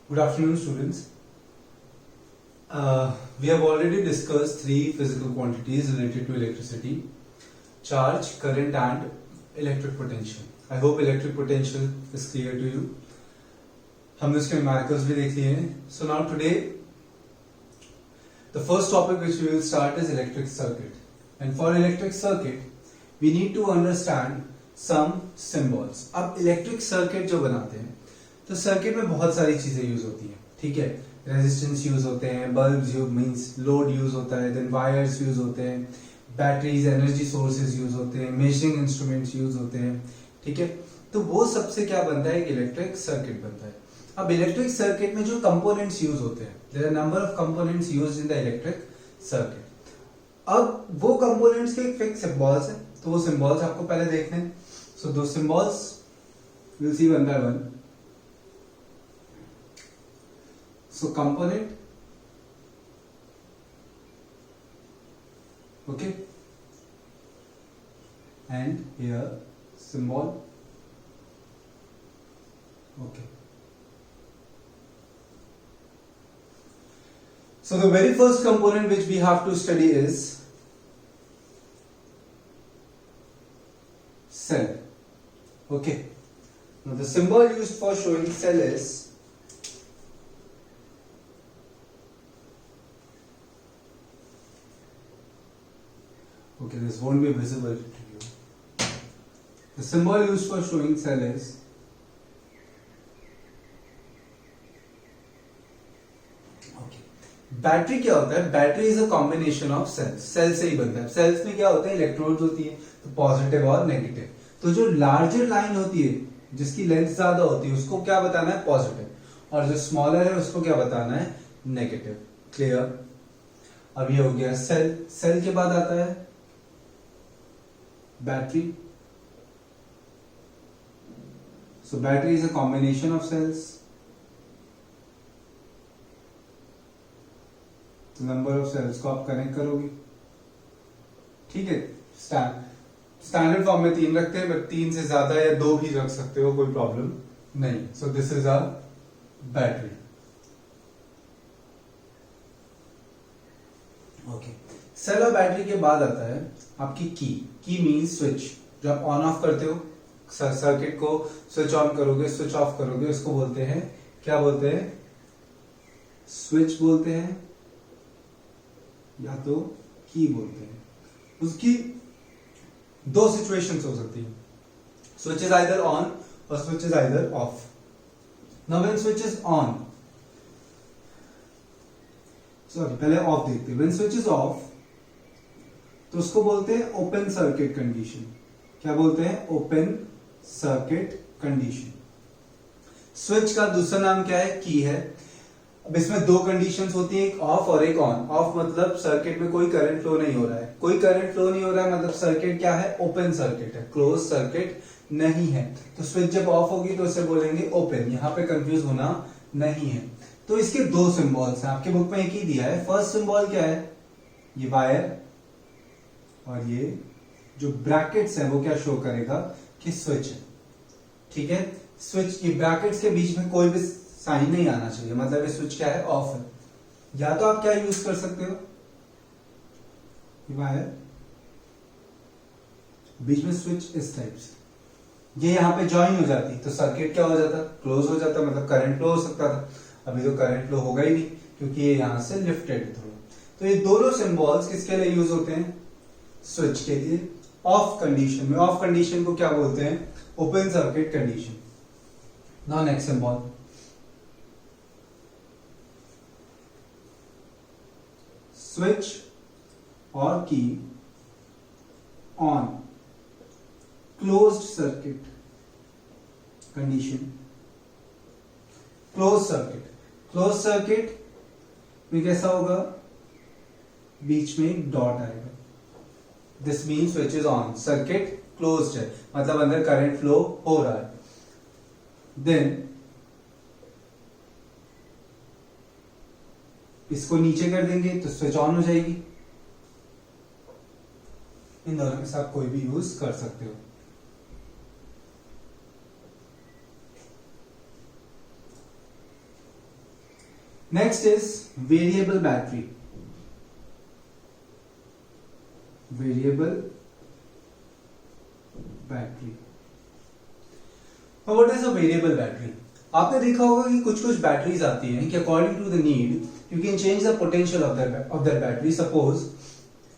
Good afternoon, students. We have already discussed three physical quantities related to electricity: charge, current, and electric potential. I hope electric potential is clear to you. हमने उसके numericals भी देख लिए हैं. So now today, the first topic which we will start is electric circuit. And for electric circuit, we need to understand some symbols. अब electric circuit जो बनाते हैं, तो सर्किट में बहुत सारी चीजें यूज होती हैं. ठीक है, रेजिस्टेंस यूज होते हैं, bulbs use means load use होता है, देन वायर्स यूज होते हैं, बैटरीज एनर्जी सोर्सेज यूज होते हैं, मेजरिंग इंस्ट्रूमेंट्स यूज होते हैं. ठीक है, तो वो सबसे क्या बनता है, इलेक्ट्रिक सर्किट बनता है. अब इलेक्ट्रिक सर्किट में जो कंपोनेंट्स यूज होते हैं, there are number of components used in the electric circuit. अब वो कंपोनेंट्स के फिक्स सिंबल्स हैं, तो वो सिंबल्स आपको पहले देखने हैं. सो दो symbols will see one by one. So component, okay, and here symbol, okay. So the very first component which we have to study is cell, okay. Now the symbol used for showing cell is okay, this won't be visible to you. The symbol used for showing cell is okay. Battery क्या होता है? Battery is a combination of cells. Cell से ही बनता है. Sales में क्या होता है? इलेक्ट्रोड्स होती है, तो पॉजिटिव और नेगेटिव. तो जो लार्जर लाइन होती है, जिसकी लेंथ ज्यादा होती है, उसको क्या बताना है? पॉजिटिव. और जो स्मॉलर है उसको क्या बताना है? नेगेटिव. क्लियर? अब ये हो गया सेल. सेल के बाद आता है battery. So battery is a combination of cells. तो नंबर ऑफ सेल्स को आप कनेक्ट करोगे. ठीक है, स्टैंडर्ड फॉर्म में 3 रखते हैं, बट 3 से ज्यादा या 2 भी रख सकते हो, कोई प्रॉब्लम नहीं. So this is a battery. Okay, cell और बैटरी के बाद आता है आपकी की. की मीन्स स्विच. जो आप ऑन ऑफ करते हो सर्किट को, स्विच ऑन करोगे, स्विच ऑफ करोगे, उसको बोलते हैं, क्या बोलते हैं? स्विच बोलते हैं या तो की बोलते हैं. उसकी 2 सिचुएशंस हो सकती है. स्विच इज आइदर ऑन और switch is either of. Now when switch is on, sorry पहले ऑफ देखते हैं. व्हेन स्विच इज ऑफ, तो उसको बोलते हैं ओपन सर्किट कंडीशन. क्या बोलते हैं? Open circuit condition. स्विच का दूसरा नाम क्या है? की है. अब इसमें 2 कंडीशंस होती हैं, एक ऑफ और एक ऑन. ऑफ मतलब सर्किट में कोई करंट फ्लो नहीं हो रहा है. कोई करंट फ्लो नहीं हो रहा है मतलब सर्किट क्या है? ओपन सर्किट है, क्लोज सर्किट नहीं है. तो स्विच जब ऑफ होगी तो इसे बोलेंगे ओपन. यहां पे कंफ्यूज होना नहीं है. तो इसके 2 सिंबल्स हैं. आपके बुक में एक ही दिया है. फर्स्ट सिंबल क्या है? ये वायर, और ये जो ब्रैकेट्स है वो क्या शो करेगा? कि स्विच है. ठीक है, स्विच. ये ब्रैकेट्स के बीच में कोई भी साइन नहीं आना चाहिए, मतलब ये स्विच क्या है? ऑफ है. या तो आप क्या यूज कर सकते हो? वायर, बीच में स्विच इस टाइप से, ये यहां पे ज्वाइन हो जाती तो सर्किट क्या हो जाता? क्लोज हो जाता. मतलब करंट फ्लो हो सकता था. अभी तो करंट फ्लो होगा ही नहीं, क्योंकि ये यहां से लिफ्टेड है थोड़ा. तो ये दोनों सिंबल्स किसके लिए यूज होते हैं? स्विच के लिए. ऑफ कंडीशन में. ऑफ कंडीशन को क्या बोलते हैं? Open circuit condition. Now next symbol, switch और की on, closed circuit condition. Close circuit. Close circuit में कैसा होगा? बीच में एक डॉट आएगा. This means switch is on, circuit closed है, मतलब अंदर करंट फ्लो हो रहा है. देन इसको नीचे कर देंगे तो स्विच ऑन हो जाएगी. इन दोनों में से आप कोई भी यूज कर सकते हो. Next is variable battery. Variable battery. What is a variable battery? आपने देखा होगा कि कुछ कुछ बैटरीज आती हैं कि according to the need you can change the potential of that battery. Suppose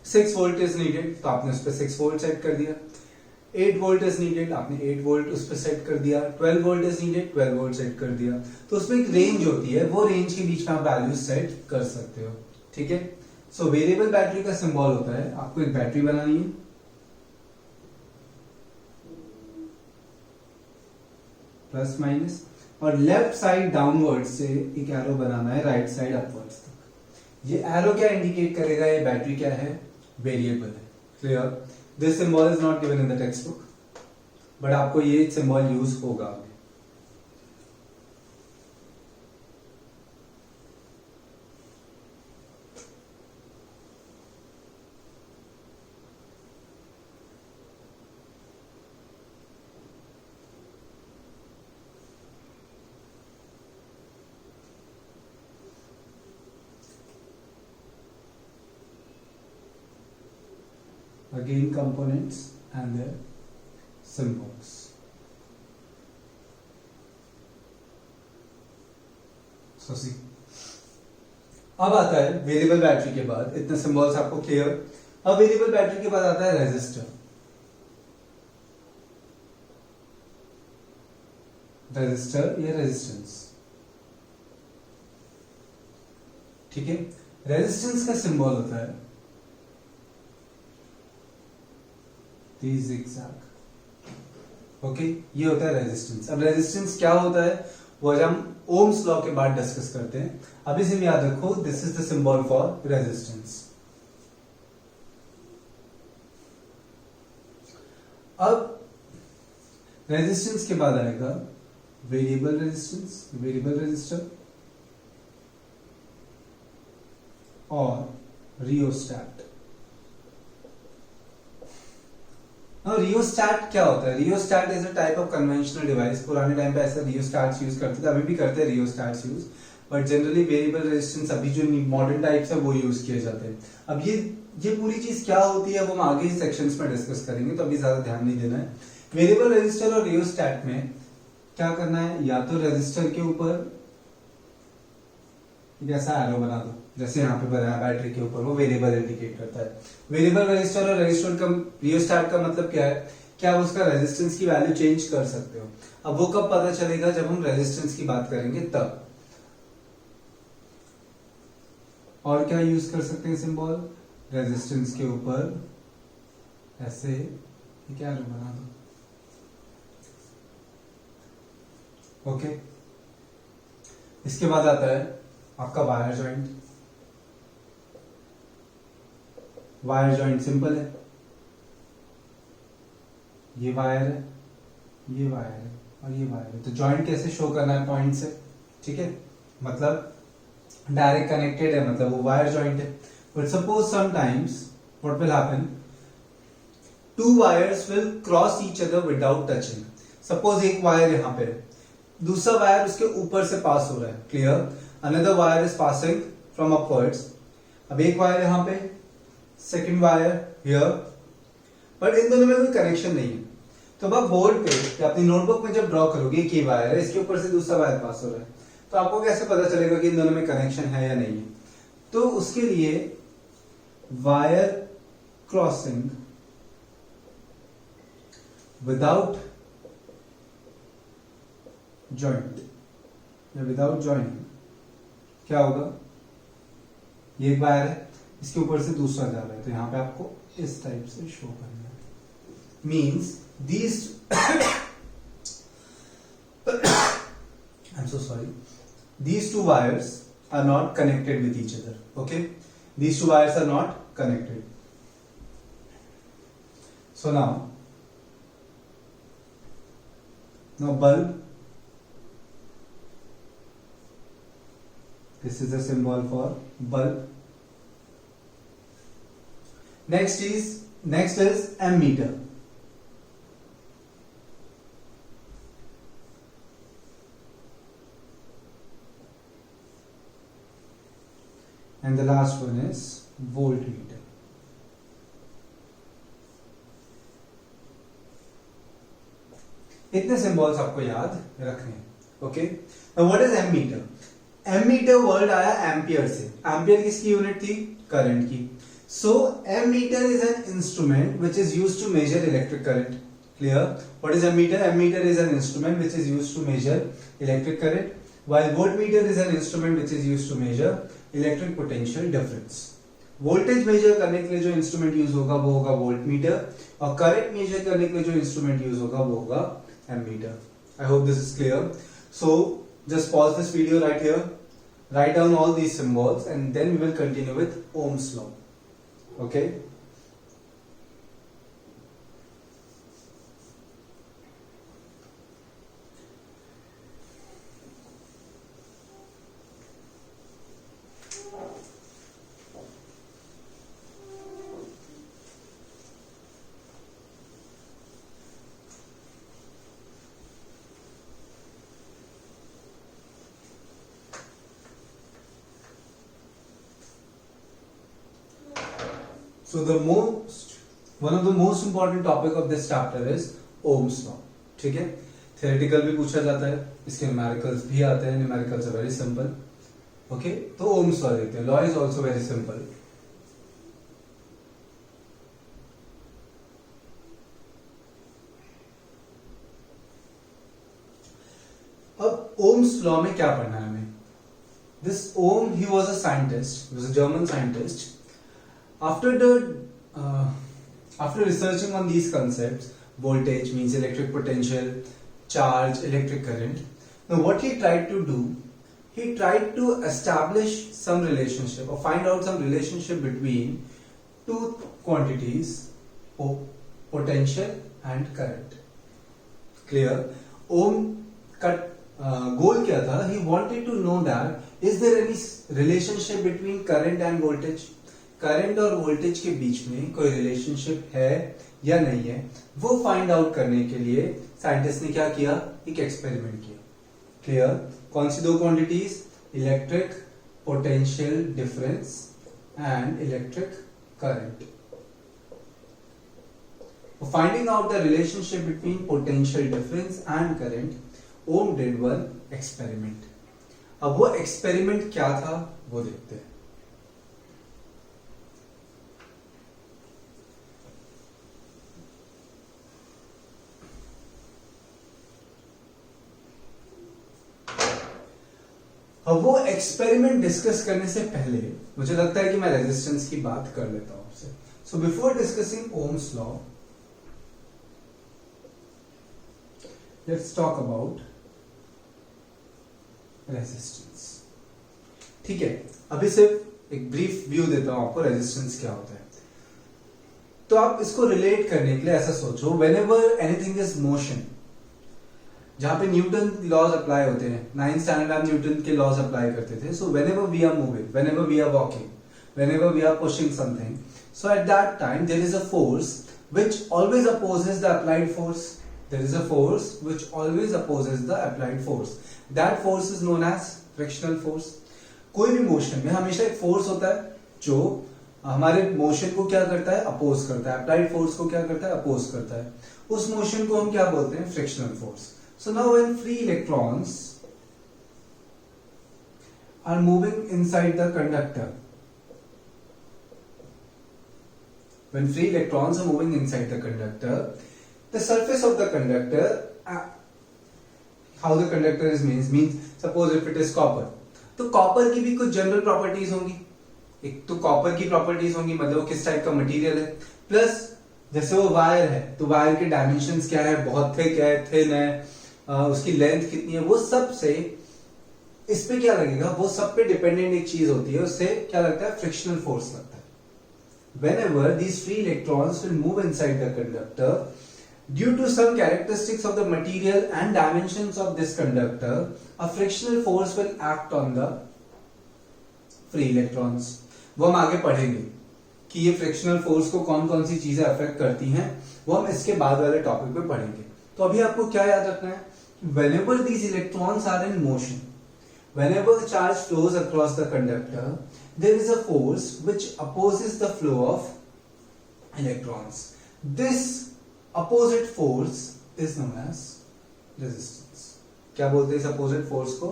6 volt is needed तो आपने उस पर 6 वोल्ट सेट कर दिया. 8 वोल्ट इज नीडेड आपने 8 वोल्ट उस पर सेट कर दिया. 12 volt is needed 12 volt set कर दिया. तो उसमें एक रेंज होती है, वो रेंज के बीच में आप वैल्यू सेट कर सकते हो. ठीक है. सो वेरिएबल बैटरी का सिंबल होता है, आपको एक बैटरी बनानी है, प्लस माइनस, और लेफ्ट साइड डाउनवर्ड से एक एरो बनाना है राइट साइड अपवर्ड्स तक. ये एरो क्या इंडिकेट करेगा? ये बैटरी क्या है? वेरिएबल है. Clear? This symbol is not given in the text book, but आपको ये सिंबल यूज होगा. Again components and their symbols. So see, अब आता है वेरिएबल बैटरी के बाद, इतने सिंबल्स आपको क्लियर. अब वेरिएबल बैटरी के बाद आता है रेजिस्टर. रेजिस्टर या रेजिस्टेंस. ठीक है. रेजिस्टेंस का सिंबल होता है zigzag. ओके, ये होता है रेजिस्टेंस. अब रेजिस्टेंस क्या होता है वो आज हम ओम्स लॉ के बाद डिस्कस करते हैं. अभी से याद रखो, this is the symbol for resistance. अब रेजिस्टेंस के बाद आएगा वेरिएबल रेजिस्टेंस, वेरिएबल रेजिस्टर और रियोस्टैट. रियोस्टैट क्या होता है? Rheostat is a type of conventional device. पुराने टाइम पे ऐसा रियोस्टैट्स यूज करते थे, अभी भी करते हैं rheostats use, but generally variable resistance अभी जो मॉडर्न टाइप्स है वो यूज किए जाते हैं. अब ये पूरी चीज क्या होती है वो हम आगे सेक्शंस में डिस्कस करेंगे, तो अभी ज्यादा ध्यान नहीं देना है. वेरिएबल रेजिस्टर और रियोस्टैट में क्या करना है? या तो रेजिस्टर के ऊपर ऐसा एरो बना दो जैसे यहाँ पे बनाया बैटरी के ऊपर, वो वेरिएबल इंडिकेट करता है. वेरिएबल रेजिस्टर और रेजिस्टर का रियोस्टैट का मतलब क्या है? क्या आप उसका रेजिस्टेंस की वैल्यू चेंज कर सकते हो. अब वो कब पता चलेगा? जब हम रेजिस्टेंस की बात करेंगे तब. और क्या यूज कर सकते हैं सिंबल? रेजिस्टेंस के ऊपर ऐसे क्या एरो बना दो. ओके. इसके बाद आता है आपका wire joint. Wire joint simple है, ये वायर है, ये वायर है और ये वायर है. तो जॉइंट कैसे शो करना है? पॉइंट से. ठीक है, मतलब डायरेक्ट कनेक्टेड है, मतलब वो वायर जॉइंट है. But suppose sometimes what will happen, to wires will cross each other without touching. Suppose एक वायर यहां पे है, दूसरा वायर उसके ऊपर से पास हो रहा है. Clear? Another wire is passing from upwards. अब एक वायर यहां पे, second wire here, but in दोनों में कोई कनेक्शन नहीं है. तो अब आप बोर्ड पे या अपनी नोटबुक में जब ड्रॉ करोगे कि वायर है, इसके ऊपर से दूसरा वायर पास हो रहा है, तो आपको कैसे पता चलेगा कि इन दोनों में कनेक्शन है या नहीं है? तो उसके लिए वायर क्रॉसिंग विदाउट जॉइंट या विदाउट जॉइनिंग क्या होगा? ये एक वायर है, इसके ऊपर से दूसरा जा रहा है, तो यहां पे आपको इस टाइप से शो करना है. Means these I am so sorry, these two wires are not connected with each other. Okay, these two wires are not connected. So now bulb, this is the symbol for bulb. Next is ammeter. and the last one is voltmeter. इतने symbols आपको याद रखने हैं. Okay, now what is ammeter? Ammeter word आया ampere से. Ampere किसकी unit थी? Current की. So ammeter is an instrument which is used to measure electric current. Clear? What is ammeter? Ammeter is an instrument which is used to measure electric current, while voltmeter is an instrument which is used to measure electric potential difference. Voltage measure करने के लिए जो instrument use होगा वो होगा voltmeter, और current measure करने के लिए जो इंस्ट्रूमेंट यूज होगा वो होगा ammeter. I hope this is clear. So just pause this video right here, write down all these symbols and then we will continue with Ohm's law. Okay, so one of the most important topic of this chapter is Ohm's law. ठीक है, theoretical भी पूछा जाता है, इसके numericals भी आते हैं. Numericals are very simple. Okay, तो Ohm's law देखते हैं. Law is also very simple. अब Ohm's law में क्या पढ़ना है हमें? This Ohm, he was a scientist, he was a German scientist. After researching on these concepts, voltage means electric potential, charge, electric current. Now what he tried to do, he tried to establish some relationship or find out some relationship between two quantities, potential and current. Clear? Ohm का goal क्या था? He wanted to know that is there any relationship between current and voltage? Current और voltage के बीच में कोई relationship है या नहीं है, वो फाइंड आउट करने के लिए साइंटिस्ट ने क्या किया? एक एक्सपेरिमेंट किया. क्लियर? कौन सी दो quantities? Electric potential difference and electric current. Finding out the relationship between potential difference and current, Ohm did one experiment. अब वो एक्सपेरिमेंट क्या था वो देखते हैं. अब वो एक्सपेरिमेंट डिस्कस करने से पहले मुझे लगता है कि मैं रेजिस्टेंस की बात कर लेता हूं आपसे. So before discussing Ohm's law, let's talk about resistance. ठीक है, अभी सिर्फ एक ब्रीफ व्यू देता हूं आपको रेजिस्टेंस क्या होता है. तो आप इसको रिलेट करने के लिए ऐसा सोचो, व्हेनेवर एनीथिंग इज मोशन, जहां पे न्यूटन लॉज अप्लाई होते हैं, 9th स्टैंडर्ड में न्यूटन के लॉज अप्लाई करते थे. So whenever we are moving, whenever we are walking, whenever we are pushing something, so at that time there is a force which always opposes the applied force. There is a force which always opposes the applied force. That force is known as frictional force. कोई भी motion में हमेशा एक force होता है जो हमारे motion को क्या करता है? अपोज करता है. अप्लाइड फोर्स को क्या करता है? अपोज करता है. उस मोशन को हम क्या बोलते हैं? Frictional force. So now when free electrons are moving inside the conductor, when free electrons are moving inside the conductor, the surface of the conductor, how the conductor is means suppose if it is copper, तो copper की भी कुछ general properties होंगी. एक तो copper की properties होंगी, मतलब किस टाइप का मटेरियल है, प्लस जैसे वो वायर है तो वायर के डायमेंशंस क्या है, बहुत थिक है, थिन है, उसकी लेंथ कितनी है, वो सब से इस पे क्या लगेगा, वो सब पे डिपेंडेंट एक चीज होती है, उससे क्या लगता है? फ्रिक्शनल फोर्स लगता है. Whenever these free electrons will move inside the conductor, due to some characteristics of the material and dimensions of this conductor, a frictional force will act on the free electrons. वो हम आगे पढ़ेंगे कि ये frictional force को कौन कौन सी चीजें अफेक्ट करती हैं, वो हम इसके बाद वाले टॉपिक पे पढ़ेंगे. तो अभी आपको क्या याद रखना है? Whenever these electrons are in motion, whenever charge flows across the conductor, there is a force which opposes the flow of electrons. This opposite force is known as resistance. क्या बोलते हैं इस अपोजिट फोर्स को?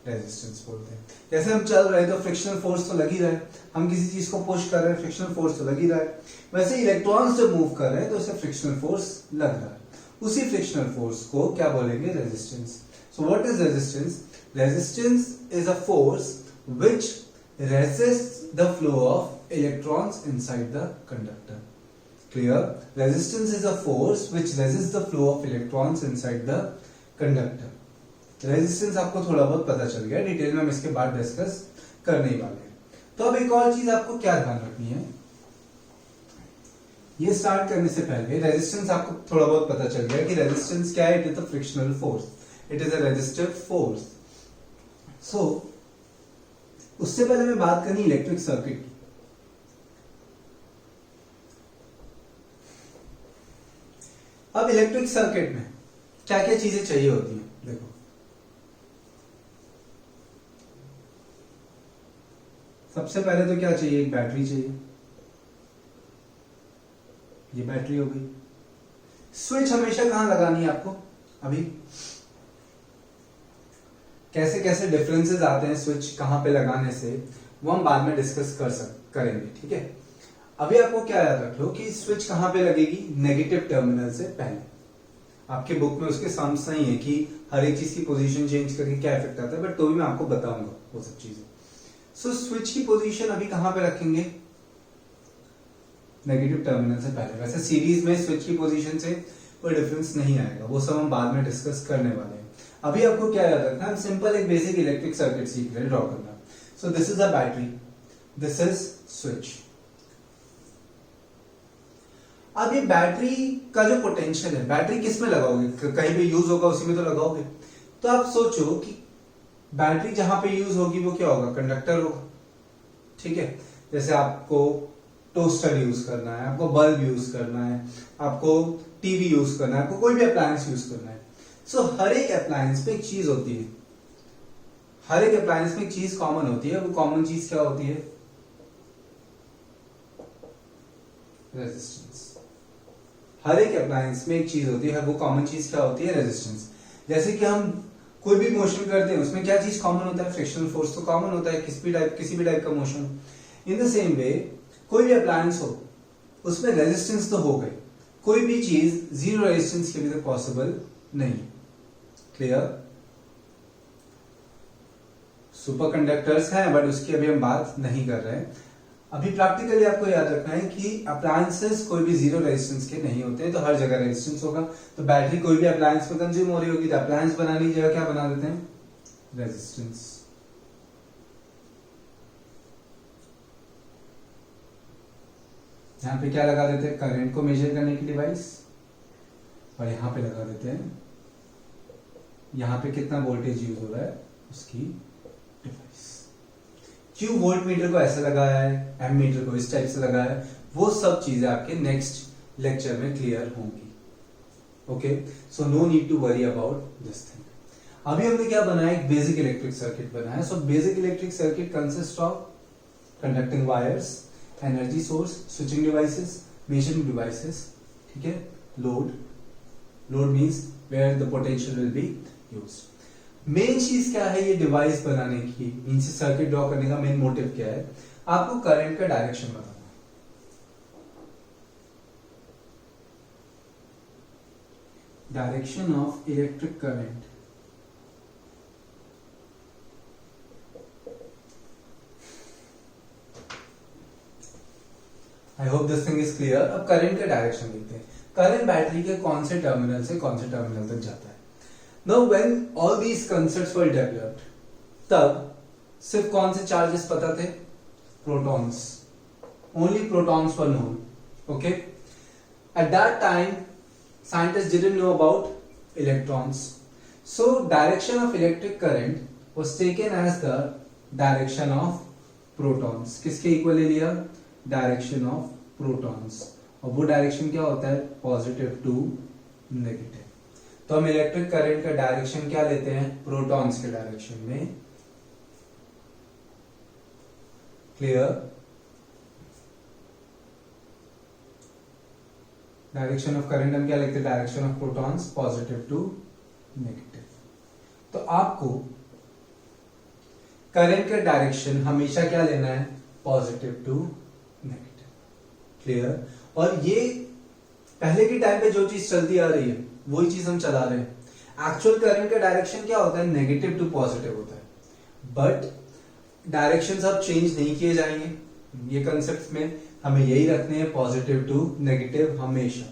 Resistance बोलते हैं. जैसे हम चल रहे हैं तो फ्रिक्शनल फोर्स तो लग ही रहा है, हम किसी चीज को पुश कर रहे हैं, फ्रिक्शनल फोर्स तो लग ही रहा है. वैसे इलेक्ट्रॉन्स जब मूव कर रहे हैं तो इसे फ्रिक्शनल फोर्स लग रहा है. उसी फ्रिक्शनल फोर्स को क्या बोलेंगे? Resistance. So what is resistance? Resistance is a force which resists the flow of electrons inside the conductor. Clear? Resistance is a force which resists the flow of electrons inside the conductor. Resistance आपको थोड़ा बहुत पता चल गया, detail में हम इसके बाद डिस्कस करने ही वाले हैं. तो अब एक और चीज आपको क्या ध्यान रखनी है, ये स्टार्ट करने से पहले रेजिस्टेंस आपको थोड़ा बहुत पता चल गया कि रेजिस्टेंस क्या है. It is a frictional force, it is a resistive force. So उससे पहले मैं बात करनी इलेक्ट्रिक सर्किट की. अब इलेक्ट्रिक सर्किट में क्या क्या चीजें चाहिए होती हैं? देखो, सबसे पहले तो क्या चाहिए? एक बैटरी चाहिए. ये बैटरी हो गई. स्विच हमेशा कहां लगानी है आपको? अभी कैसे कैसे डिफरेंसेस आते हैं स्विच कहां पे लगाने से, वो हम बाद में डिस्कस करेंगे. ठीक है, अभी आपको क्या याद रख लो कि स्विच कहां पे लगेगी? नेगेटिव टर्मिनल से पहले. आपके बुक में उसके सम्स नहीं है कि हर एक चीज की पोजीशन चेंज करके क्या इफेक्ट आता है, बट तो भी मैं आपको बताऊंगा वो सब चीजें. सो स्विच की पोजीशन अभी कहां पे रखेंगे? नेगेटिव टर्मिनल से पहले. वैसे सीरीज में स्विच की पोजीशन से कोई डिफरेंस नहीं आएगा, वो सब हम बाद में डिस्कस करने वाले हैं. अभी आपको क्या याद रखना है? सिंपल एक बेसिक इलेक्ट्रिक सर्किट सीख रहे हैं ड्रॉ करना. सो this is a battery, this is switch. अब ये बैटरी का जो पोटेंशियल है, बैटरी किस में लगाओगे? कहीं भी यूज होगा उसी में तो लगाओगे. तो आप सोचो कि बैटरी जहां पे यूज होगी वो क्या होगा? कंडक्टर होगा. ठीक है, जैसे आपको टोस्टर यूज करना है, आपको बल्ब यूज करना है, आपको टीवी यूज करना है, आपको कोई भी अप्लायंस यूज करना है. सो हर एक अप्लायंस में एक चीज होती है, हर एक अप्लायंस में एक चीज कॉमन होती है. वो कॉमन चीज क्या होती है? रेजिस्टेंस. हर एक अप्लायंस में एक चीज होती है, वो कॉमन चीज क्या होती है? रेजिस्टेंस. जैसे कि हम कोई भी मोशन करते हैं उसमें क्या चीज कॉमन होता है? फ्रिक्शनल फोर्स तो कॉमन होता है किसी भी टाइप का motion. In the same way कोई भी अप्लायंस हो उसमें रेजिस्टेंस तो हो गई. कोई भी चीज जीरो रेजिस्टेंस के लिए पॉसिबल नहीं. क्लियर? सुपर कंडक्टर्स हैं बट उसकी अभी हम बात नहीं कर रहे हैं. अभी प्रैक्टिकली आपको याद रखना है कि अप्लायंसेस कोई भी जीरो रेजिस्टेंस के नहीं होते, तो हर जगह रेजिस्टेंस होगा. तो बैटरी कोई भी अप्लायंस में कंज्यूम हो रही होगी तो अप्लायंस बनाने की जगह क्या बना देते हैं? रेजिस्टेंस. यहां पे क्या लगा देते हैं? करंट को मेजर करने की डिवाइस. और यहां पे लगा देते हैं, यहां पे कितना वोल्टेज यूज हो रहा है उसकी डिवाइस. क्यों वोल्ट मीटर को ऐसे लगाया है, एम मीटर को इस टाइप से लगाया है, वो सब चीजें आपके नेक्स्ट लेक्चर में क्लियर होंगी. Okay, so no need to worry about this thing. अभी हमने क्या बनाया? एक बेसिक इलेक्ट्रिक सर्किट बनाया. So basic electric circuit consist of conducting wires, energy source, switching devices, measuring devices. ठीक है, load. Load means where the potential will be used. Main चीज क्या है ये डिवाइस बनाने की, मीन्स सर्किट ड्रॉ करने का मेन मोटिव क्या है? आपको करंट का डायरेक्शन बताना. Direction of electric current. I hope this thing is clear. अब करंट का डायरेक्शन देखते हैं. करंट बैटरी के कौन से टर्मिनल से कौन से टर्मिनल तक जाता है? Now when all these concepts were developed, तब सिर्फ कौन से चार्जेस पता थे? Protons. Only protons were known. Okay? At that time, scientists didn't know about electrons. So direction of electric current was taken as the direction of protons. किसके equal ले लिया? Direction of protons. और वो direction क्या होता है? Positive to negative. तो हम इलेक्ट्रिक करंट का डायरेक्शन क्या लेते हैं? प्रोटॉन्स के डायरेक्शन में. क्लियर? डायरेक्शन ऑफ करंट हम क्या लिखते हैं? Direction of protons positive to negative. तो आपको करंट का डायरेक्शन हमेशा क्या लेना है? Positive to negative. क्लियर? और ये पहले के टाइम पे जो चीज चलती आ रही है वही चीज हम चला रहे हैं। एक्चुअल करंट का डायरेक्शन क्या होता है? नेगेटिव टू पॉजिटिव होता है, बट डायरेक्शंस अब चेंज नहीं किए जाएंगे। ये कंसेप्ट में हमें यही रखने हैं, पॉजिटिव टू नेगेटिव हमेशा।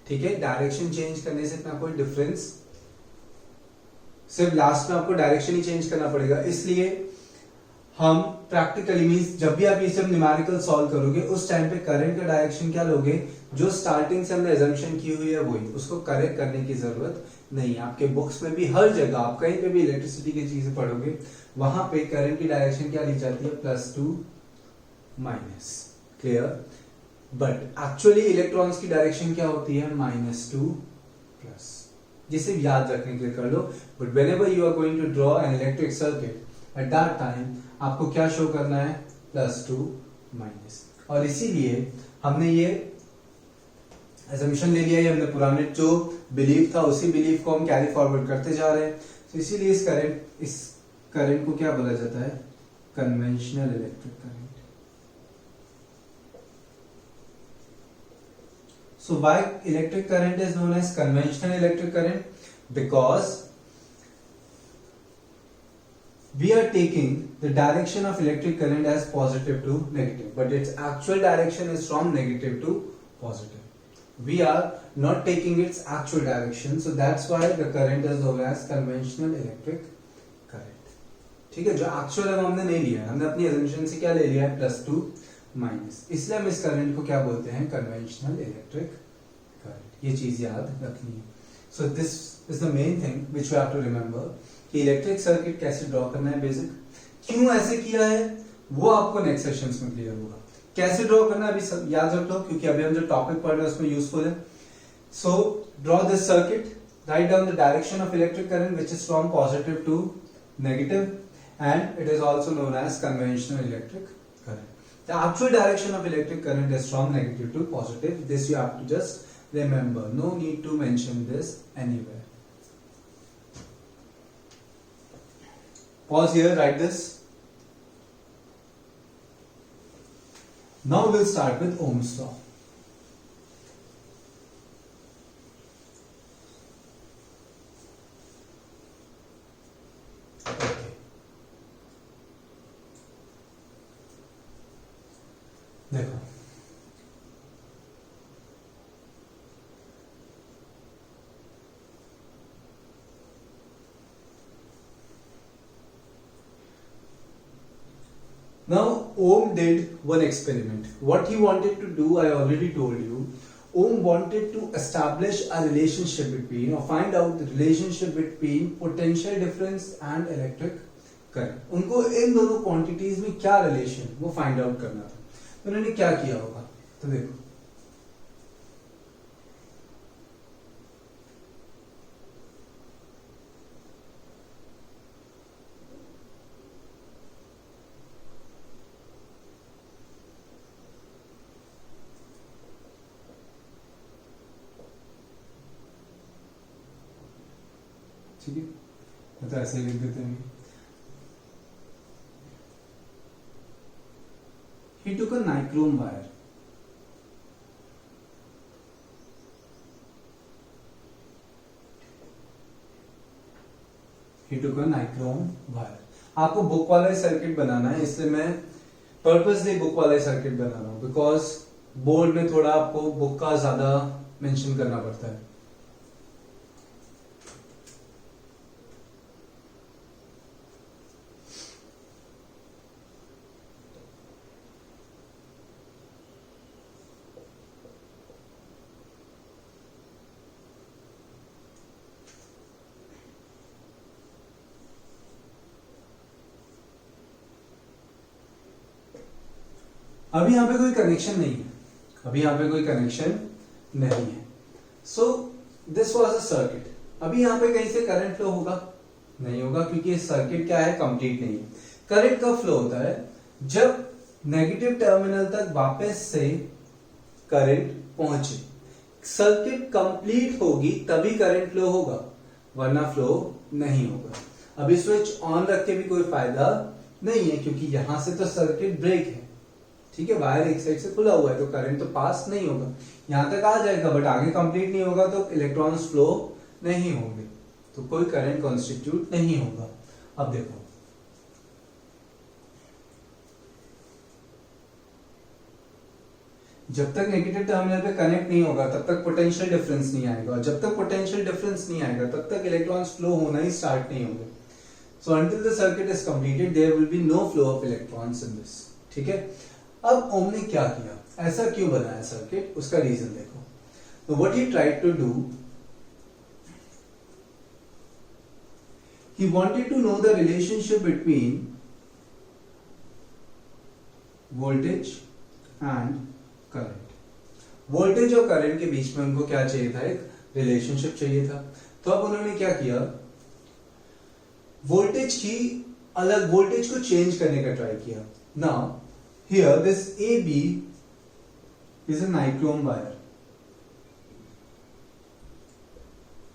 ठीक है? डायरेक्शन चेंज करने से इतना कोई डिफरेंस, सिर्फ लास्ट में आपको डायरेक्शन ही चेंज करना पड़ेगा। इसलिए हम प्रैक्टिकली मींस जब भी आप ये सब न्यूमेरिकल सॉल्व करोगे उस टाइम पे करंट का डायरेक्शन क्या लोगे? जो स्टार्टिंग से हमने एजम्पशन की हुई है वही, उसको करेक्ट करने की जरूरत नहीं। आपके बुक्स में भी हर जगह आप कहीं पे भी इलेक्ट्रिसिटी की चीजें पढ़ोगे वहां पे करंट की डायरेक्शन क्या ली जाती है? +2 minus. Clear? But actually electrons की डायरेक्शन क्या होती है? -2 प्लस। जिसे याद रखने के लिए कर लो। But whenever you are going to draw an electric circuit at that time आपको क्या शो करना है? +2 माइनस। और इसीलिए हमने ये assumption ले लिया, ये हमने पुराने जो बिलीफ था उसी बिलीफ को हम कैरी फॉरवर्ड करते जा रहे हैं। तो इसीलिए इस करंट को क्या बोला जाता है? Conventional electric current. So why electric current is known as conventional electric current? Because we are taking the direction of electric current as positive to negative, but its actual direction is from negative to positive. We are not taking its actual direction, so that's why the current is known as conventional electric current. ठीक है? जो actual है वो हमने नहीं लिया, हमने अपनी assumption से क्या ले लिया है? +2 माइनस। इसलिए हम इस करंट को क्या बोलते हैं? Conventional electric current. ये चीज याद रखनी है। So this is the main thing which you have to remember कि इलेक्ट्रिक सर्किट कैसे ड्रॉ करना है बेसिक। क्यों ऐसे किया है वो आपको नेक्स्ट सेशंस में क्लियर होगा। कैसे ड्रॉ करना है अभी सब याद रख लो, क्योंकि अभी हम जो टॉपिक पढ़ रहे हैं उसमें यूजफुल है। So draw this circuit, write down the direction of electric current which is from positive to negative and it is also known as conventional electric current. The actual direction of electric current is from negative to positive. This you have to just remember. No need to mention this anywhere. Pause here, write this. Now we'll start with Ohm's law. देखो now Ohm did one experiment. What he wanted to do, I already told you. Ohm wanted to establish a relationship between, or find out the relationship between potential difference and electric current. उनको इन दोनों quantities में क्या relation वो find out करना था। तो उन्होंने क्या किया होगा? तो देखो ठीक है, तो ऐसे लिख देते हैं। He took a nichrome wire. He took a nichrome wire. आपको बुक वाला सर्किट बनाना है, इसलिए मैं पर्पसली बुक वाला सर्किट बना रहा हूं, बिकॉज बोर्ड में थोड़ा आपको बुक का ज्यादा मेंशन करना पड़ता है। अभी यहां पे कोई कनेक्शन नहीं है, अभी यहां पे कोई कनेक्शन नहीं है। So this was a circuit. अभी यहां पे कहीं से करंट फ्लो होगा? नहीं होगा, क्योंकि ये सर्किट क्या है? कंप्लीट नहीं है। करंट कब फ्लो होता है? जब नेगेटिव टर्मिनल तक वापस से करंट पहुंचे। सर्किट कंप्लीट होगी तभी करंट फ्लो होगा, वरना फ्लो नहीं होगा। अभी स्विच ऑन रख के भी कोई फायदा नहीं है, क्योंकि यहां से तो सर्किट ब्रेक है, ठीक है, वायर एक साइड से खुला हुआ है, तो करंट तो पास नहीं होगा, यहां तक आ जाएगा बट आगे कंप्लीट नहीं होगा, तो इलेक्ट्रॉन्स फ्लो नहीं होंगे, तो कोई करंट कॉन्स्टिट्यूट नहीं होगा। अब देखो, जब तक नेगेटिव टर्मिनल पे कनेक्ट नहीं होगा तब तक पोटेंशियल डिफरेंस नहीं आएगा, और जब तक पोटेंशियल डिफरेंस नहीं आएगा तब तक इलेक्ट्रॉन्स फ्लो होना ही स्टार्ट नहीं होंगे। So until the circuit is completed there will be no flow of electrons in this, ठीक है। अब ओम ने क्या किया, ऐसा क्यों बनाया सर्किट, उसका रीजन देखो। तो what he tried to do, he wanted to know the relationship between voltage and current. Voltage और करंट के बीच में उनको क्या चाहिए था, एक रिलेशनशिप चाहिए था। तो अब उन्होंने क्या किया, वोल्टेज की अलग, वोल्टेज को चेंज करने का ट्राई किया। Now here this A B is a nichrome wire.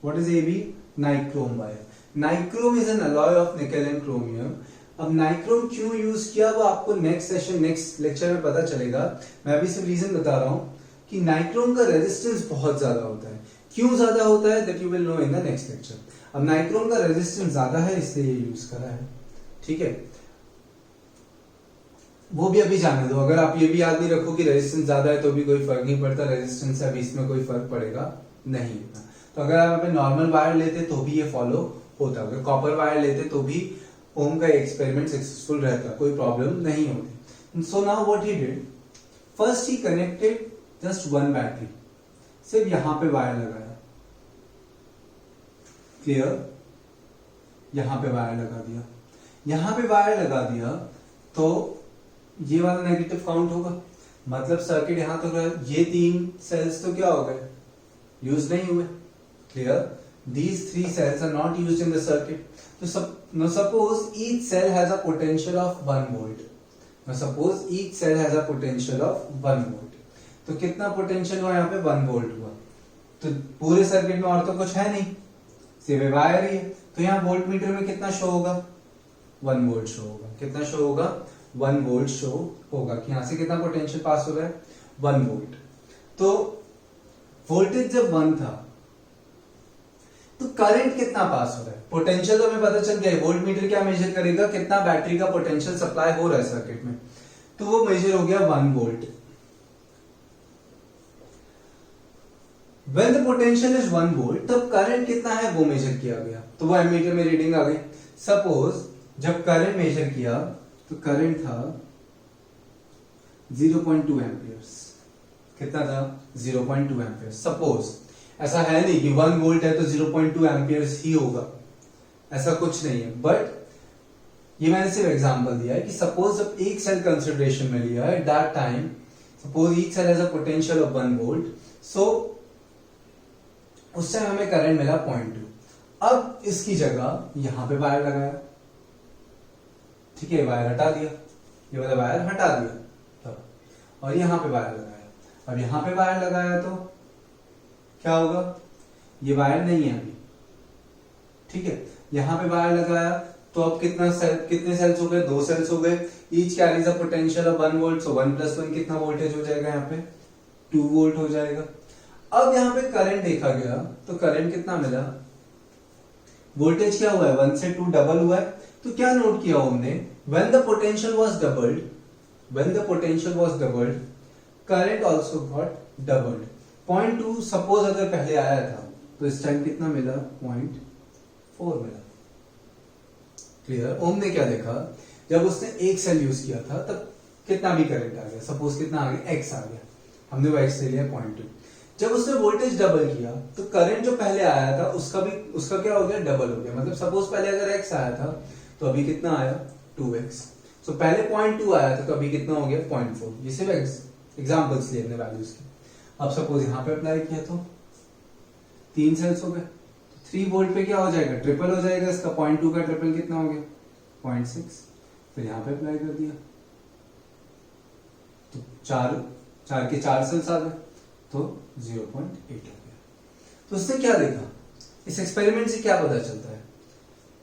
What is A B? Nichrome wire. Nichrome is an alloy of nickel and chromium. अब नाइक्रोम क्यों यूज किया वो आपको नेक्स्ट सेशन, नेक्स्ट लेक्चर में पता चलेगा। मैं अभी सिर्फ रीजन बता रहा हूं कि नाइक्रोम का रेजिस्टेंस बहुत ज्यादा होता है। क्यों ज्यादा होता है, that you will know in the next lecture. अब नाइक्रोम का रेजिस्टेंस ज्यादा है इसलिए ये यूज करा है, ठीक है। वो भी अभी जाने दो, अगर आप ये भी याद नहीं रखो कि रेजिस्टेंस ज्यादा है तो भी कोई फर्क नहीं पड़ता, रेजिस्टेंस है अभी इसमें कोई फर्क पड़ेगा नहीं। तो अगर आप नॉर्मल वायर लेते तो भी ये फॉलो होता, अगर कॉपर वायर लेते तो भी ओम का एक्सपेरिमेंट सक्सेसफुल रहता, कोई प्रॉब्लम नहीं होती। So now what he did, first he connected just one battery, सिर्फ यहां पे वायर लगाया, क्लियर, यहां पे वायर लगा दिया। यहां पे वायर लगा दिया तो ये वाला नेगेटिव काउंट होगा, मतलब सर्किट यहां तक, ये 3 सेल्स तो क्या हो गए, यूज नहीं हुए, clear. These 3 cells are not used in the circuit. So now suppose each cell has a potential of 1 volt. Now suppose each cell has a potential of 1 volt. तो कितना पोटेंशियल हुआ यहाँ पे, 1 वोल्ट हुआ। तो पूरे सर्किट में और तो कुछ है नहीं, सिर्फ वायर ही है, तो यहाँ वोल्ट मीटर में कितना शो होगा, 1 वोल्ट शो होगा। कितना शो होगा, 1 वोल्ट शो होगा कि यहाँ से कितना पोटेंशियल पास हो रहा है, 1 वोल्ट। तो वोल्टेज जब 1 था तो करंट कितना पास हो रहा है, पोटेंशियल तो हमें पता चल गया है। वोल्ट मीटर क्या मेजर करेगा, कितना बैटरी का पोटेंशियल सप्लाई हो रहा है सर्किट में, तो वो मेजर हो गया 1 volt. When the potential is 1 volt तब करंट कितना है वो मेजर किया गया, तो वो एमीटर में रीडिंग आ गई। सपोज जब करंट मेजर किया तो करंट था 0.2 एम्पियर्स। कितना था, 0.2 एम्पियर्स। सपोज, ऐसा है नहीं कि 1 वोल्ट है तो 0.2 एम्पियर्स ही होगा, ऐसा कुछ नहीं है। बट ये मैंने सिर्फ एग्जांपल दिया है कि सपोज जब एक सेल कंसिडरेशन में लिया है, that time suppose each cell has a potential of 1 volt, so उस टाइम हमें करंट मिला 0.2। अब इसकी जगह यहां पे वायर लगाया, ठीक है, वायर हटा दिया, ये वाला वायर हटा दिया तब, और यहां पे वायर लगाया। अब यहां पे वायर लगाया तो क्या होगा, ये वायर नहीं है अभी, ठीक है, यहां पे वायर लगाया तो अब कितने सेल्स हो गए, 2 सेल्स हो गए। Each carries a potential of 1 volt, सो 1 + 1 कितना वोल्टेज हो जाएगा, यहाँ पे 2 वोल्ट हो जाएगा। अब यहाँ पे करंट देखा गया तो करंट कितना मिला, वोल्टेज क्या हुआ है, 1 से 2 डबल हुआ है। तो क्या नोट किया हमने, when the potential was doubled, when the potential was doubled current also got doubled. 0.2 suppose अगर पहले आया था तो इस टाइम कितना मिला, 0.4 मिला, क्लियर। ओम ने क्या देखा, जब उसने एक सेल यूज किया था तब कितना भी करंट आ गया, सपोज कितना आ गया, x आ गया, हमने वो x ले लिया 0.2। जब उसने वोल्टेज डबल किया तो करंट जो पहले आया था उसका क्या हो गया, डबल हो गया। मतलब सपोज पहले अगर x आया था तो अभी कितना आया, 2x। सो पहले 0.2 आया था तो अभी कितना हो गया, 0.4। ये सिर्फ एग्जांपल्स लिए हमने वैल्यूज के। अब सपोज यहां पे अप्लाई किया तो 3 सेल्स हो गए, 3 वोल्ट पे क्या हो जाएगा, ट्रिपल हो जाएगा इसका, 0.2 का ट्रिपल कितना हो गया, 0.6। फिर यहां पे अप्लाई कर दिया, तो चार के 4 सेल्स आ गए, तो 0.8 हो गया। तो उसने क्या देखा, इस एक्सपेरिमेंट से क्या पता चलता है,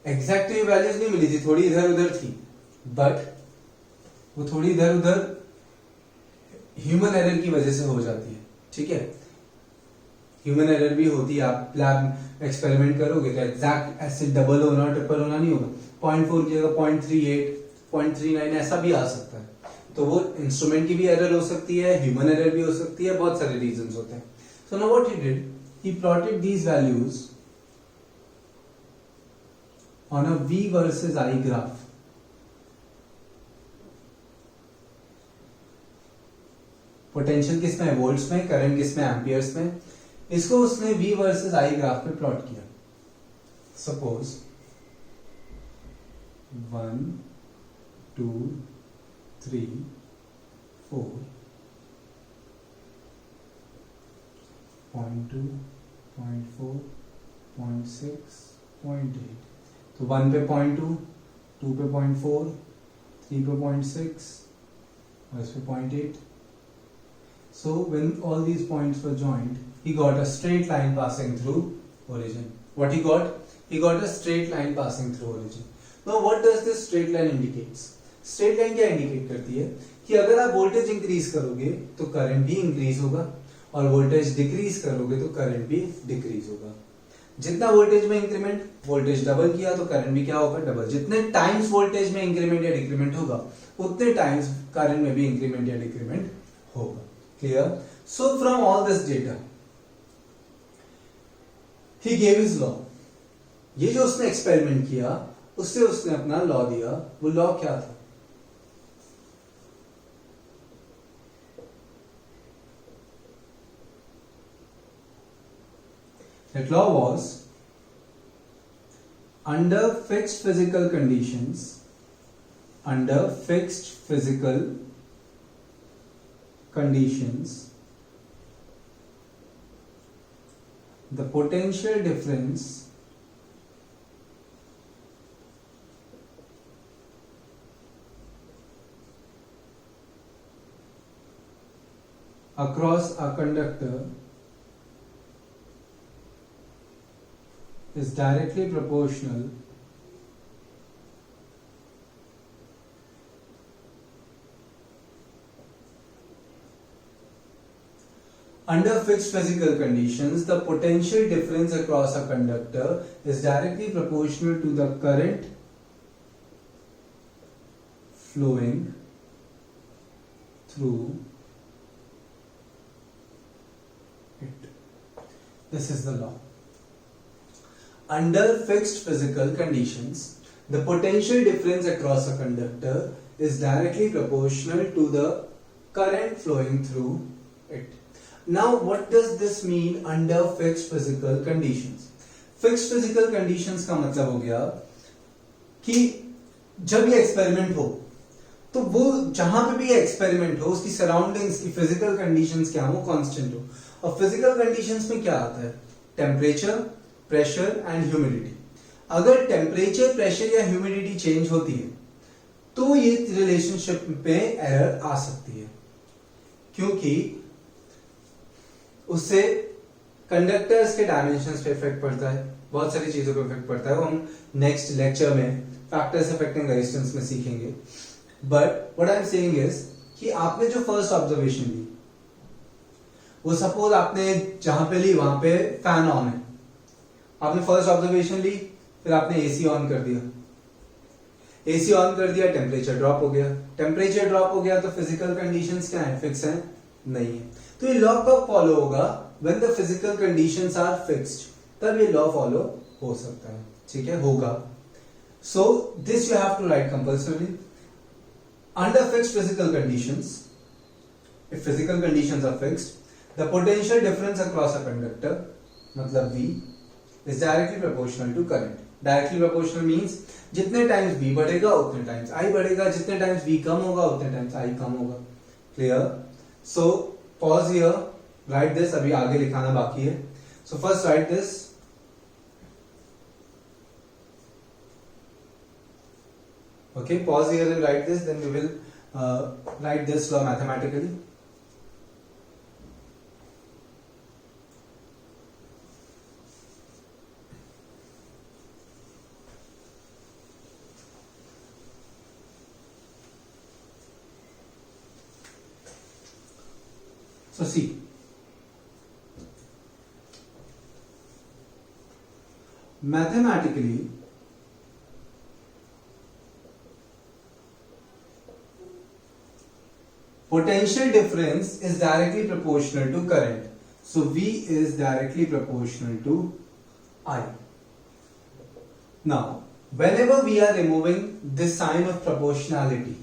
एग्जैक्ट वैल्यूज नहीं मिली थी, थोड़ी इधर उधर थी, बट वो थोड़ी इधर उधर ह्यूमन एरर की वजह से हो जाती है। ठीक है, ह्यूमन एरर भी होती है, आप लैब एक्सपेरिमेंट करोगे तो एग्जैक्ट ऐसे डबल होना ट्रिपल होना नहीं होगा, 0.4 की जगह 0.38 0.39 ऐसा भी आ सकता है। तो वो इंस्ट्रूमेंट की भी एरर हो सकती है, ह्यूमन एरर भी हो सकती है, बहुत सारे रीजंस होते हैं। So now what he did, he plotted these values on a V versus I graph. Potential किसमें है, वोल्ट्स में, करंट किसमें, एम्पियर्स में। इसको उसने V वर्सेस I ग्राफ पे प्लॉट किया। सपोज 1 2 3 4 0.2 0.4 0.6 0.8, तो 1 पे 0.2, 2 पे 0.4, 3 पे 0.6 और इस पे 0.8। So when all these points were joined, he got a straight line passing through origin. What he got? He got a straight line passing through origin. Now what does this straight line indicates? Straight line क्या indicate करती है कि अगर आप voltage increase करोगे तो current भी increase होगा, और वोल्टेज डिक्रीज करोगे तो करंट भी डिक्रीज होगा। जितना वोल्टेज में इंक्रीमेंट, वोल्टेज डबल किया तो करंट भी क्या होगा, डबल। जितने टाइम्स वोल्टेज में इंक्रीमेंट या डिक्रीमेंट होगा उतने टाइम्स करंट में भी इंक्रीमेंट या डिक्रीमेंट होगा। Clear? So from all this data, he gave his law. ये जो उसने एक्सपेरिमेंट किया उससे उसने अपना लॉ दिया। वो लॉ क्या था, that law was under fixed physical conditions, under fixed physical conditions, the potential difference across a conductor is directly proportional under fixed physical conditions, the potential difference across a conductor is directly proportional to the current flowing through it. This is the law. Under fixed physical conditions, the potential difference across a conductor is directly proportional to the current flowing through it. Now what does this mean under fixed physical conditions? Fixed physical conditions का मतलब हो गया कि जब ये experiment हो तो वो जहां पे भी ये एक्सपेरिमेंट हो उसकी सराउंडिंग्स की फिजिकल कंडीशंस क्या हो, कांस्टेंट हो। और फिजिकल कंडीशंस में क्या आता है, टेम्परेचर, प्रेशर एंड ह्यूमिडिटी। अगर टेम्परेचर, प्रेशर या ह्यूमिडिटी चेंज होती है तो ये रिलेशनशिप पे एरर आ सकती है, क्योंकि उससे कंडक्टर्स के डायमेंशंस पे इफेक्ट पड़ता है, बहुत सारी चीजों पे इफेक्ट पड़ता है। वो हम नेक्स्ट लेक्चर में फैक्टर्स अफेक्टिंग रेजिस्टेंस में सीखेंगे। But what I am saying is कि आपने जो फर्स्ट ऑब्जर्वेशन ली, वो सपोज आपने जहां पे ली वहां पे फैन ऑन है, आपने फर्स्ट ऑब्जर्वेशन ली, फिर आपने एसी ऑन कर दिया, एसी ऑन कर दिया, टेम्परेचर ड्रॉप हो गया, टेम्परेचर ड्रॉप हो गया तो फिजिकल कंडीशंस क्या है, फिक्स है, नहीं है। तो ये लॉ कब फॉलो होगा, when the physical conditions are fixed, तब ये लॉ फॉलो हो सकता है, ठीक है, होगा। So this you have to write compulsory. Under fixed physical conditions, if physical conditions are fixed, the potential difference across a conductor, मतलब V, is directly proportional to current. Directly proportional means जितने times V बढ़ेगा उतने times I बढ़ेगा, जितने times V कम होगा उतने times I कम होगा। Clear? So pause here, write this, अभी आगे लिखाना बाकी है। So first write this, okay, pause here and write this, then we will right this law mathematically. So see, mathematically potential difference is directly proportional to current. So V is directly proportional to I. Now, whenever we are removing this sign of proportionality,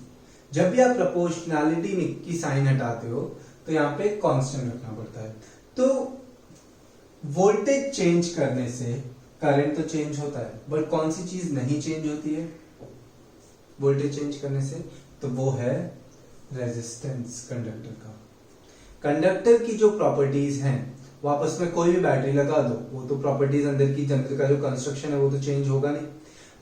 जब भी आप proportionality की sign हटाते हो तो यहाँ पे constant रखना पड़ता है. तो वोल्टेज चेंज करने से करंट तो चेंज होता है, बट कौन सी चीज नहीं चेंज होती है वोल्टेज चेंज करने से? तो वो है रेजिस्टेंस कंडक्टर का. कंडक्टर की जो प्रॉपर्टीज हैं वो आपस में कोई भी बैटरी लगा दो, वो तो प्रॉपर्टीज अंदर की जनरल का जो कंस्ट्रक्शन है वो तो चेंज होगा नहीं.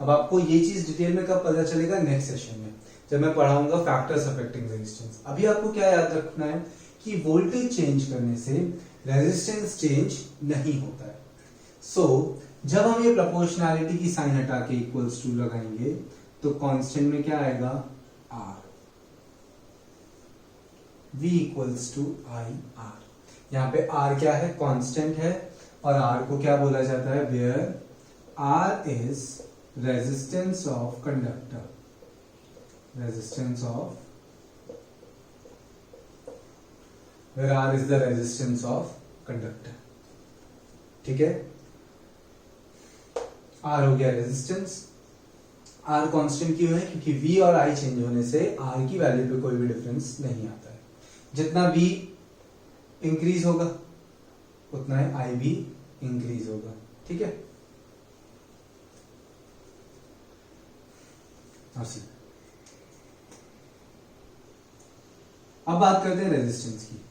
अब आपको ये चीज डिटेल में कब पता चलेगा? नेक्स्ट सेशन में जब मैं पढ़ाऊंगा फैक्टर्स अफेक्टिंग रेजिस्टेंस. अभी आपको क्या याद रखना है कि वोल्टेज चेंज करने से रेजिस्टेंस चेंज नहीं होता है. सो जब हम ये प्रोपोर्शनैलिटी की साइन हटा के इक्वल्स टू लगाएंगे तो कांस्टेंट में क्या आएगा? R. V equals to I R. यहाँ पे R क्या है? कांस्टेंट है. और R को क्या बोला जाता है? Where R is resistance of conductor. Resistance of where R is the resistance of conductor. ठीक है, R हो गया रेजिस्टेंस. R कांस्टेंट क्यों है? क्योंकि V और I चेंज होने से R की वैल्यू पे कोई भी डिफरेंस नहीं आता है. जितना V इंक्रीज होगा उतना ही I भी इंक्रीज होगा. ठीक है. अब बात करते हैं रेजिस्टेंस की.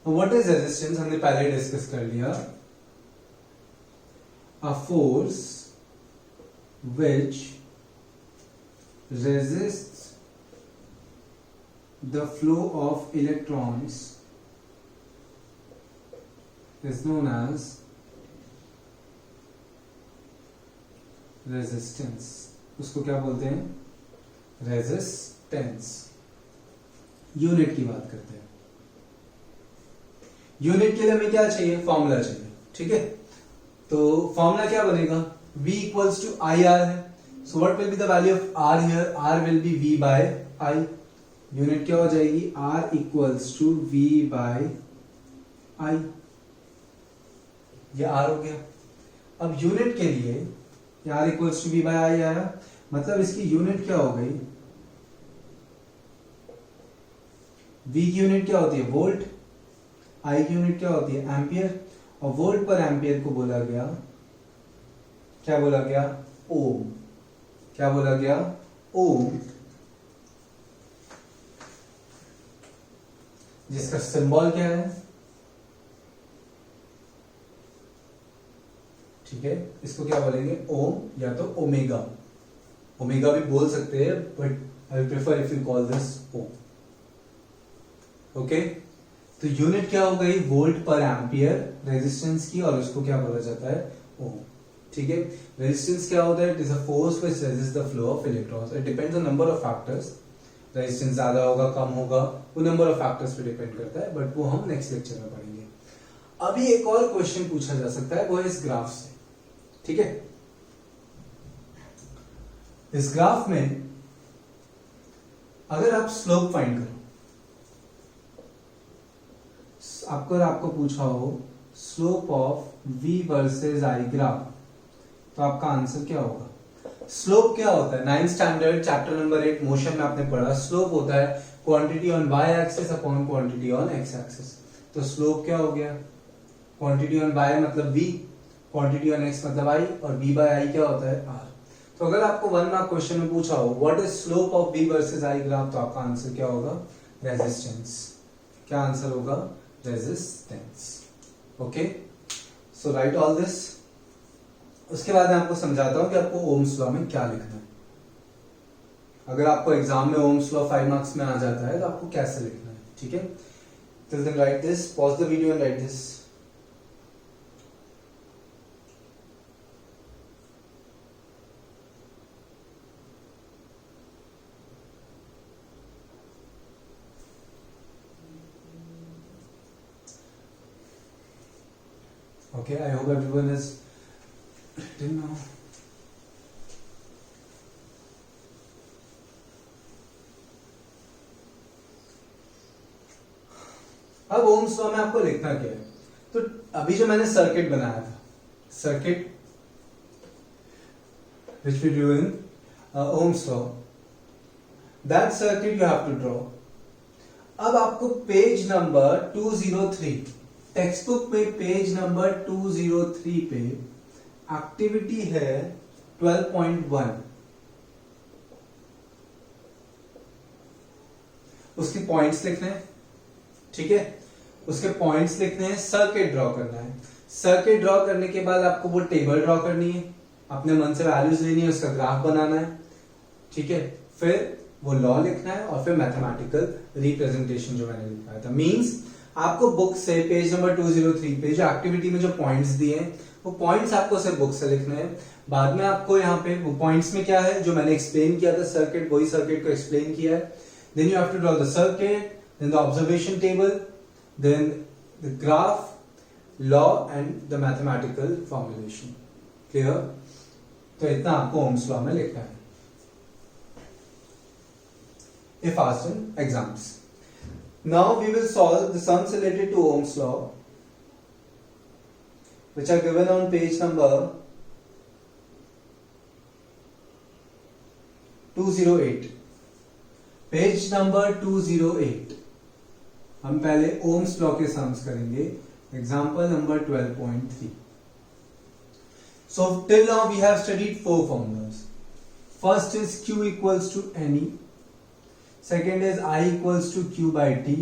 What is resistance? हमने पहले डिस्कस कर लिया. A force which resists the flow of electrons is known as resistance. उसको क्या बोलते हैं? रेजिस्टेंस. यूनिट की बात करते हैं. यूनिट के लिए हमें क्या चाहिए? फॉर्मूला चाहिए. ठीक है, तो फॉर्मूला क्या बनेगा? V equals to I R है. So what will be the value of R here? R will be V by I. Unit क्या हो जाएगी? R equals to V by I. ये R हो गया. अब यूनिट के लिए R equals to V by I आया, मतलब इसकी यूनिट क्या हो गई? V की यूनिट क्या होती है? वोल्ट. I की यूनिट क्या होती है? एम्पियर. और वोल्ट पर एम्पियर को बोला गया, क्या बोला गया? ओम. क्या बोला गया? ओम. जिसका सिंबल क्या है? ठीक है, इसको क्या बोलेंगे? ओम या तो ओमेगा. ओमेगा भी बोल सकते हैं, but I prefer if you call this ohm. Okay, तो यूनिट क्या हो गई? वोल्ट पर एम्पियर रेजिस्टेंस की, और उसको क्या बोला जाता है? ओम. ठीक है, रेजिस्टेंस क्या होता है? It is a force which resist the flow of electrons. It depends on number of factors. Resistance ज्यादा होगा, कम होगा, वो नंबर ऑफ फैक्टर्स पे डिपेंड करता है, बट वो हम नेक्स्ट लेक्चर में पढ़ेंगे. अभी एक और क्वेश्चन पूछा जा सकता है, वो है इस ग्राफ से. ठीक है, इस ग्राफ में अगर आप स्लोप फाइंड करो, आपको पूछा हो slope of V versus I graph, तो आपका आंसर क्या होगा? स्लोप क्या होता है? 9th standard chapter number 8 motion में आपने पढ़ा. स्लोप होता है quantity on y axis upon quantity on x axis. तो स्लोप क्या हो गया? क्वांटिटी ऑन y मतलब V, क्वांटिटी ऑन x मतलब I, और V बाय I क्या होता है? R. तो अगर आपको 1 मार्क क्वेश्चन में पूछा हो what is slope of V versus I graph, तो आपका आंसर क्या होगा? रेजिस्टेंस. क्या आंसर होगा? Resistance. Okay, so right all this. उसके बाद मैं आपको समझाता हूं कि आपको ओम्स लॉ में क्या लिखना है। अगर आपको एग्जाम में ओम्स लॉ 5 मार्क्स में आ जाता है तो आपको कैसे लिखना है, ठीक है। Till then write this, pause the video and write this. Okay, I hope everyone is written now. अब ओम्स लॉ में आपको लिखना क्या है, तो अभी जो मैंने सर्किट बनाया था, circuit which we do in Ohm's law, that circuit you have to draw. अब आपको पेज नंबर 203, टेक्स्ट बुक में पेज नंबर 203 पे एक्टिविटी है 12.1, उसके पॉइंट्स लिखने हैं, ठीक है। उसके पॉइंट्स लिखने हैं, सर्किट ड्रॉ करना है। सर्किट ड्रॉ करने के बाद आपको वो टेबल ड्रॉ करनी है, अपने मन से वैल्यूज लेनी है, उसका ग्राफ बनाना है, ठीक है। फिर वो लॉ लिखना है और फिर मैथमेटिकल रिप्रेजेंटेशन जो मैंने लिखा था। मींस आपको बुक से पेज नंबर 203 पे जो एक्टिविटी में जो पॉइंट्स दिए हैं वो पॉइंट्स आपको सिर्फ बुक से लिखने हैं। बाद में आपको यहाँ पे वो पॉइंट्स में क्या है जो मैंने एक्सप्लेन किया था सर्किट, वही सर्किट को एक्सप्लेन किया है। Then you have to draw the circuit, then the observation table, then the graph, law and the mathematical formulation. Clear? तो इतना आपको ओम्स लॉ में लिखना है if asked in exams. Now we will solve the sums related to Ohm's law, which are given on page number 208. Page number 208. हम पहले Ohm's law के sums करेंगे. Example number 12.3. So till now we have studied 4 formulas. First is Q equals to NE. Second is I equals to Q by T.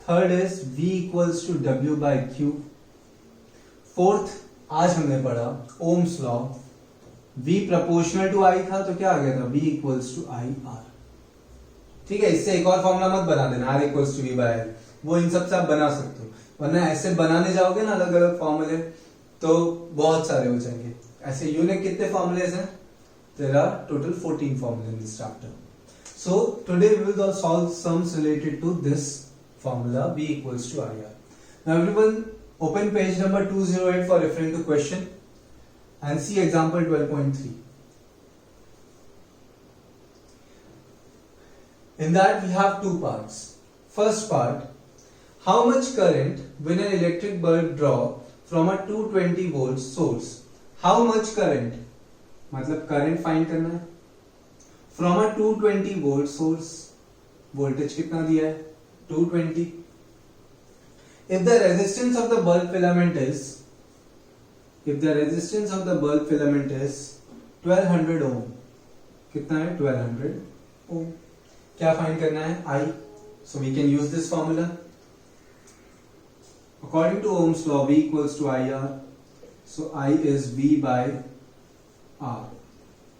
Third is V equals to W by Q. Fourth, आज हमने पढ़ा Ohm's law. V proportional to I था तो क्या आ गया था? V equals to I R. ठीक है, इससे एक और फॉर्मूला मत बना देना R equals to V by L. वो इन सब से आप बना सकते हो, वरना ऐसे बनाने जाओगे ना अलग अलग फॉर्मूले तो बहुत सारे हो जाएंगे। ऐसे यूनिक कितने फॉर्मूलेज हैं? There are total 14 formulas in this chapter. So today we will solve sums related to this formula V equals to IR. Now everyone open page number 208 for referring to question and see example 12.3. In that we have two parts. First part, how much current will an electric bulb draw from a 220 volt source? How much current? मतलब current find करना है from a 220 volt source. Voltage कितना दिया है? 220. If the resistance of the bulb filament is 1200 ohm, कितना है? 1200 ohm. क्या find करना है? I. So we can use this formula. According to Ohm's law, V equals to IR. So I is V by R.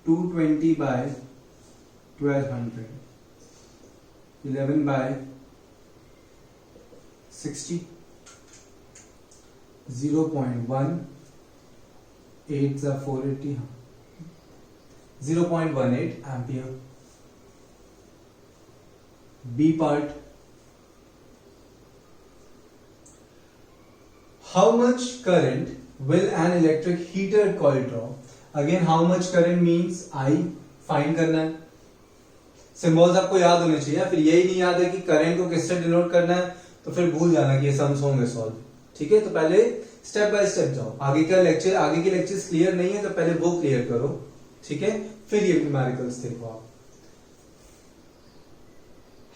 220 by 1200, 11 by 60, 0.1, 8 is 480, 0.18 ampere. B part, how much current will an electric heater coil draw? Again, how much current means I find करना है। Symbols आपको याद होने चाहिए, फिर यही नहीं याद है कि करंट को किससे डिनोट करना है तो फिर भूल जाना कि ये सम्स होंगे सॉल्व। ठीक है, तो पहले स्टेप बाय स्टेप जाओ। आगे के लेक्चर्स क्लियर नहीं है तो पहले वो क्लियर करो, ठीक है, फिर ये न्यूमेरिकल्स देखो आप।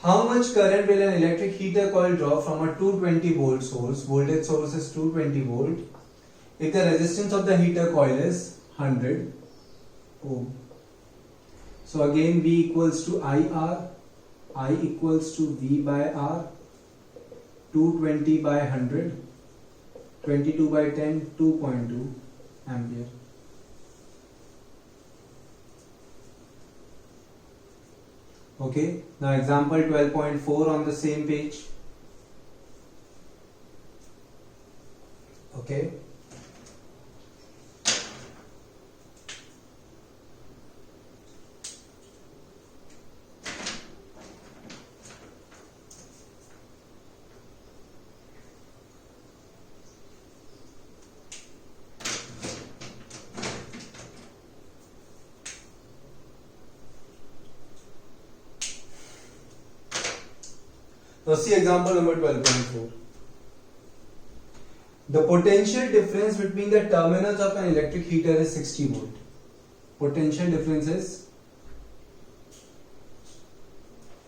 How much current will an electric heater coil draw from a 220 volt source, voltage source is 220 volt if the resistance of the heater coil is 100 ohm. So again V equals to IR, I equals to V by R, 220 by 100, 22 by 10, 2.2 ampere. Okay, now example 12.4 on the same page. Okay, now see example number 12.4. The potential difference between the terminals of an electric heater is 60 volt. Potential difference is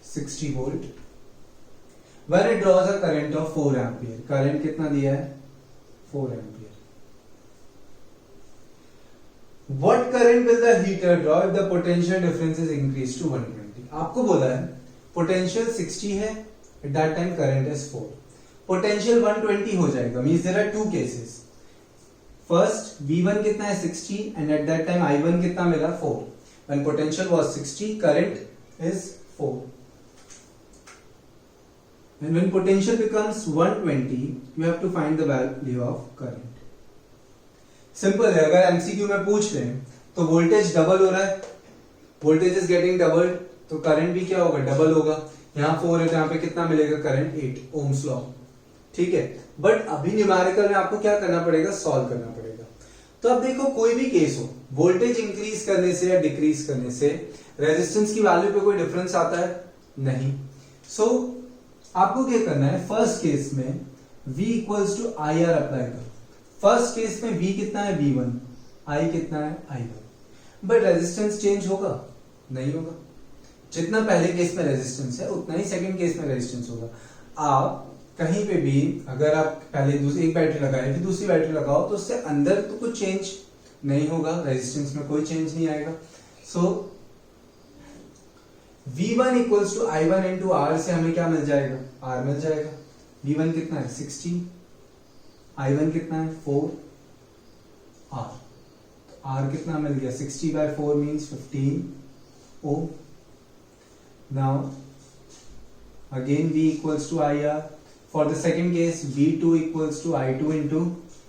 60 volt. When it draws a current of 4 ampere. Current कितना दिया है? 4 ampere. What current will the heater draw if the potential difference is increased to 120? आपको बोला है potential 60 है, at that time current is 4. Potential 120 हो जाएगा. Means there are two cases. First V1 कितना है 60 and at that time I1 कितना मिला 4. When potential was 60, current is 4. And when potential becomes 120, you have to find the value of current. Simple है. अगर MCQ में पूछ लें तो वोल्टेज डबल हो रहा है, वोल्टेज इज गेटिंग डबल, तो करंट भी क्या होगा? डबल होगा. यहाँ 4 है तो यहाँ पे कितना मिलेगा करंट? 8. Ohm's law. ठीक है, बट अभी न्यूमेरिकल में आपको क्या करना पड़ेगा? सॉल्व करना पड़ेगा. तो अब देखो कोई भी केस हो, वोल्टेज इंक्रीज करने से या डिक्रीज करने से रेजिस्टेंस की वैल्यू पे कोई डिफरेंस आता है? नहीं. सो आपको क्या करना है? फर्स्ट केस में V equals to I R apply करो. फर्स्ट केस में V कितना है? V1. I कितना है? I1. बट रेजिस्टेंस चेंज होगा? नहीं होगा. जितना पहले केस में रेजिस्टेंस है उतना ही सेकंड केस में रेजिस्टेंस होगा. आप कहीं पे भी अगर आप पहले दूसरी एक बैटरी लगाए फिर दूसरी बैटरी लगाओ तो उससे अंदर तो कुछ चेंज नहीं होगा, रेजिस्टेंस में कोई चेंज नहीं आएगा. So V1 equals to I1 into R से हमें क्या मिल जाएगा? R मिल जाएगा. V1 कितना है? 60. I1 कितना है? 4. R. तो R कितना मिल गया? 60 by 4 means 15 ohm. Now again V equals to IR. For the second case, V2 equals to I2 into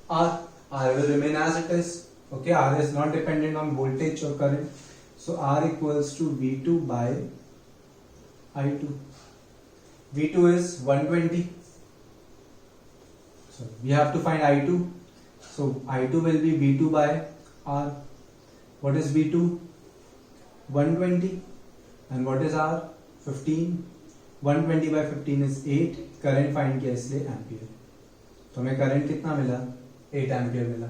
R. R will remain as it is. Okay, R is not dependent on voltage or current. So R equals to V2 by I2. V2 is 120. So we have to find I2. So I2 will be V2 by R. What is V2? 120. And what is R? 15. 120 by 15 is 8. Current find किया इसलिए ampere. तो हमें current कितना मिला? 8 ampere मिला.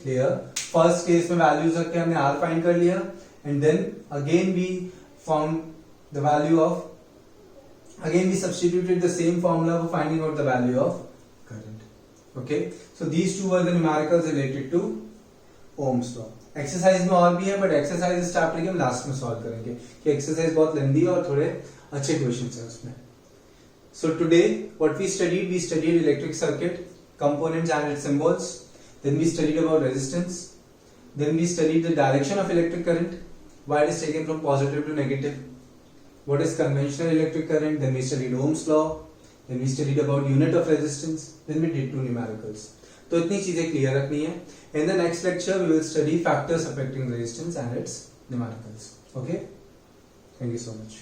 Clear. First case में values रख के हमने आर फाइंड कर लिया and then again we found the value of, again we substituted the same formula for finding out the value of current. Okay, so these two were the numericals related to Ohm's law. Exercise में और भी है but exercise इस chapter के हम last में solve करेंगे कि एक्सरसाइज बहुत लेंदी है और थोड़े अच्छे क्वेश्चंस हैं उसमें. So today what we studied electric circuit, components and its symbols. Then we studied about resistance. Then we studied the direction of electric current, why it is taken from positive to negative. What is conventional electric current? Then we studied Ohm's law. Then we studied about unit of resistance. Then we did 2 numericals. तो इतनी चीजें clear रखनी है. In the next lecture we will study factors affecting resistance and its numericals. Okay? Thank you so much.